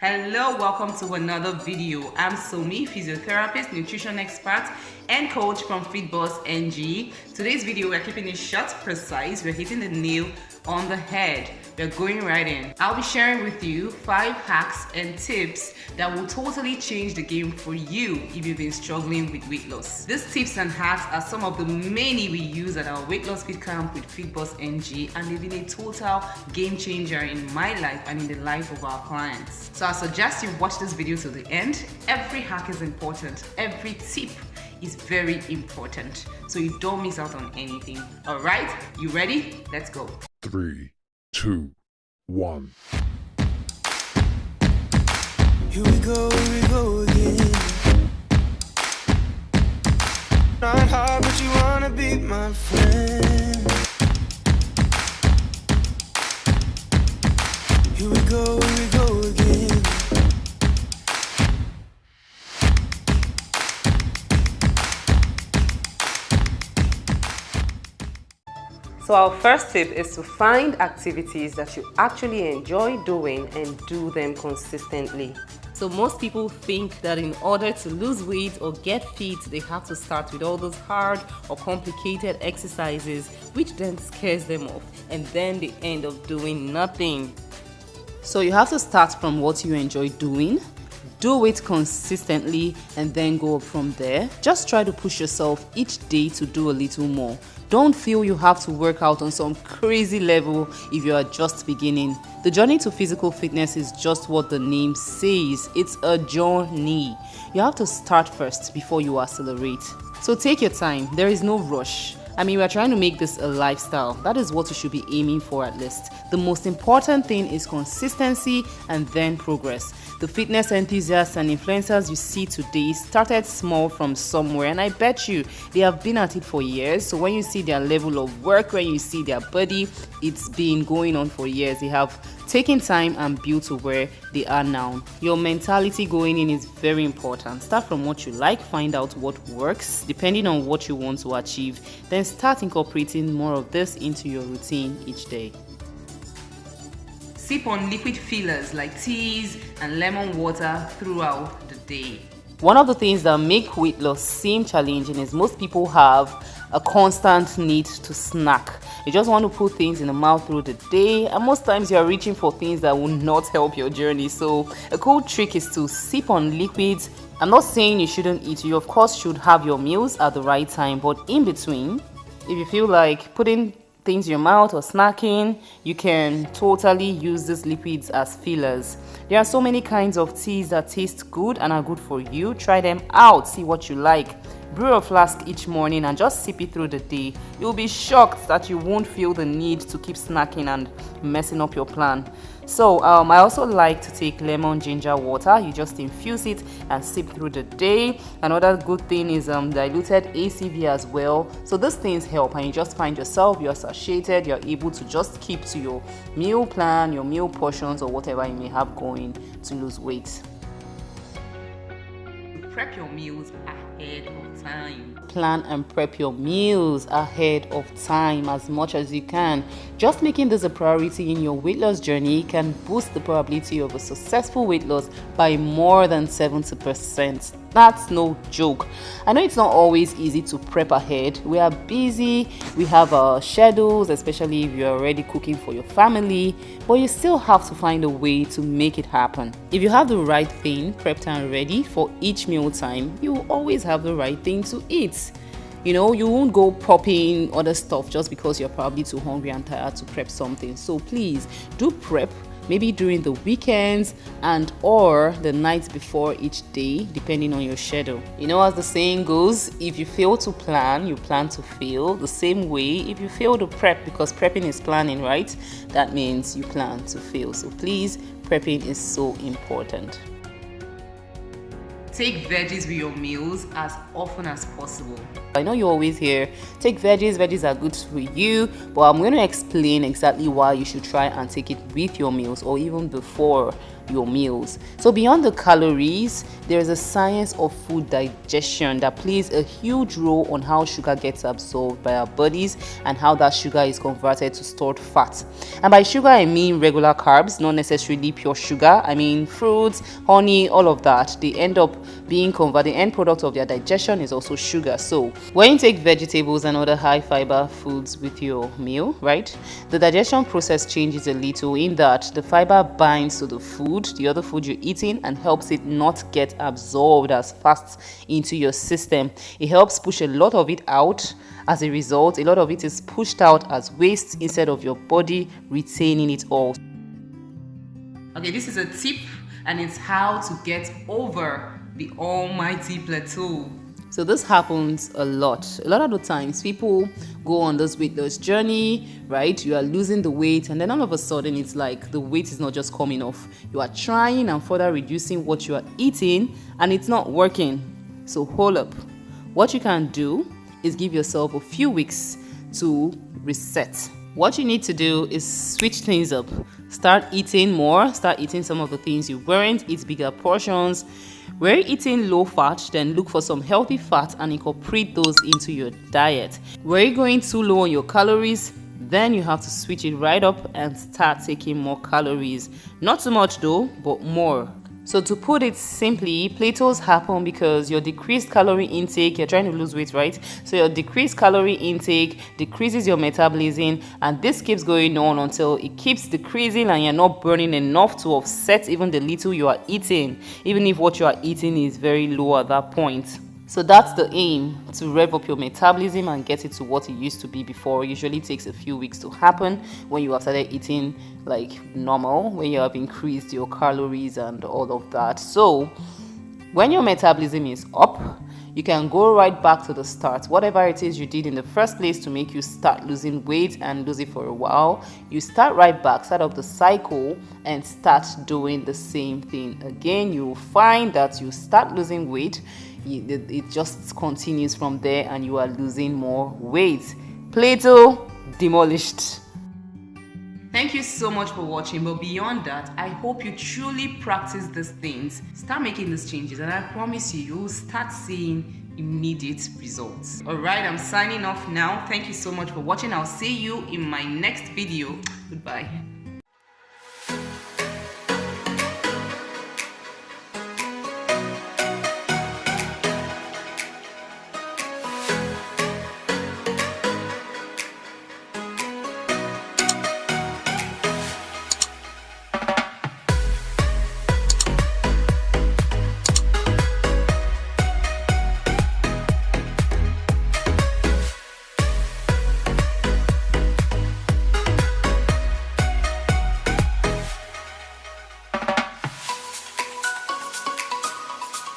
Hello, welcome to another video. I'm Somi, physiotherapist, nutrition expert, and coach from FitBoss NG. Today's video, we're keeping it short, precise. We're hitting the nail on the head. We're going right in. I'll be sharing with you 5 hacks and tips that will totally change the game for you if you've been struggling with weight loss. These tips and hacks are some of the many we use at our weight loss fit camp with FitBoss NG, and they've been a total game changer in my life and in the life of our clients. So I suggest you watch this video to the end. Every hack is important. Every tip is very important, so you don't miss out on anything. All right, you ready? Let's go. 3, 2, 1. Here we go again. Not hard, but you wanna be my friend. Here we go again. So our first tip is to find activities that you actually enjoy doing and do them consistently. So most people think that in order to lose weight or get fit, they have to start with all those hard or complicated exercises, which then scares them off, and then they end up doing nothing. So you have to start from what you enjoy doing, do it consistently, and then go up from there. Just try to push yourself each day to do a little more. Don't feel you have to work out on some crazy level if you are just beginning. The journey to physical fitness is just what the name says. It's a journey. You have to start first before you accelerate. So take your time. There is no rush. We're trying to make this a lifestyle. That is what you should be aiming for at least. The most important thing is consistency and then progress. The fitness enthusiasts and influencers you see today started small from somewhere, and I bet you they have been at it for years. So when you see their level of work, when you see their body, it's been going on for years. They have taken time and built to where they are now. Your mentality going in is very important. Start from what you like, find out what works depending on what you want to achieve, then start incorporating more of this into your routine each day. Sip on liquid fillers like teas and lemon water throughout the day. One of the things that make weight loss seem challenging is most people have a constant need to snack. You just want to put things in the mouth through the day, and most times you are reaching for things that will not help your journey. So a cool trick is to sip on liquids. I'm not saying you shouldn't eat. You of course should have your meals at the right time, but in between, if you feel like putting things in your mouth or snacking, you can totally use these liquids as fillers. There are so many kinds of teas that taste good and are good for you. Try them out, see what you like. Brew a flask each morning and just sip it through the day. You'll be shocked that you won't feel the need to keep snacking and messing up your plan. So I also like to take lemon ginger water. You just infuse it and sip through the day. Another good thing is diluted ACV as well. So these things help, and you just find yourself, you're satiated, you're able to just keep to your meal plan, your meal portions, or whatever you may have going to lose weight. Prep your meals ahead of time. Plan and prep your meals ahead of time as much as you can. Just making this a priority in your weight loss journey can boost the probability of a successful weight loss by more than 70%. That's no joke. I know it's not always easy to prep ahead. We are busy, we have our schedules, especially if you're already cooking for your family, but you still have to find a way to make it happen. If you have the right thing prepped and ready for each meal time, you will always have the right thing to eat. You won't go popping other stuff just because you're probably too hungry and tired to prep something. So please do prep, maybe during the weekends and or the nights before each day, depending on your schedule. As the saying goes, if you fail to plan, you plan to fail. The same way, if you fail to prep, because prepping is planning, right? That means you plan to fail. So please, prepping is so important. Take veggies with your meals as often as possible. I know you always hear, take veggies, veggies are good for you, but I'm going to explain exactly why you should try and take it with your meals or even before your meals. So beyond the calories, there is a science of food digestion that plays a huge role on how sugar gets absorbed by our bodies and how that sugar is converted to stored fat. And by sugar, I mean regular carbs, not necessarily pure sugar. I mean fruits, honey, all of that. They end up being converted. The end product of their digestion is also sugar. So when you take vegetables and other high fiber foods with your meal, right, the digestion process changes a little in that the fiber binds to the food, the other food you're eating, and helps it not get absorbed as fast into your system. It helps push a lot of it out. As a result, a lot of it is pushed out as waste instead of your body retaining it all. Okay, this is a tip, and it's how to get over the almighty plateau. So this happens a lot. A lot of the times people go on this weight loss journey, right? You are losing the weight, and then all of a sudden it's like the weight is not just coming off. You are trying and further reducing what you are eating, and it's not working. So hold up. What you can do is give yourself a few weeks to reset. What you need to do is switch things up. Start eating more. Start eating some of the things you weren't. Eat bigger portions. Where you're eating low fat, then look for some healthy fat and incorporate those into your diet. Where you're going too low on your calories, then you have to switch it right up and start taking more calories. Not too much though, but more. So to put it simply, plateaus happen because your decreased calorie intake, you're trying to lose weight, right? So your decreased calorie intake decreases your metabolism, and this keeps going on until it keeps decreasing and you're not burning enough to offset even the little you are eating, even if what you are eating is very low at that point. So that's the aim, to rev up your metabolism and get it to what it used to be before. It usually takes a few weeks to happen when you have started eating like normal, when you have increased your calories and all of that. So when your metabolism is up, you can go right back to the start. Whatever it is you did in the first place to make you start losing weight and lose it for a while, you start right back, start up the cycle and start doing the same thing again. You'll find that you start losing weight, it just continues from there and you are losing more weight. Plateau demolished. Thank you so much for watching, but beyond that, I hope you truly practice these things. Start making these changes and I promise you'll start seeing immediate results. Alright, I'm signing off now. Thank you so much for watching. I'll see you in my next video. Goodbye.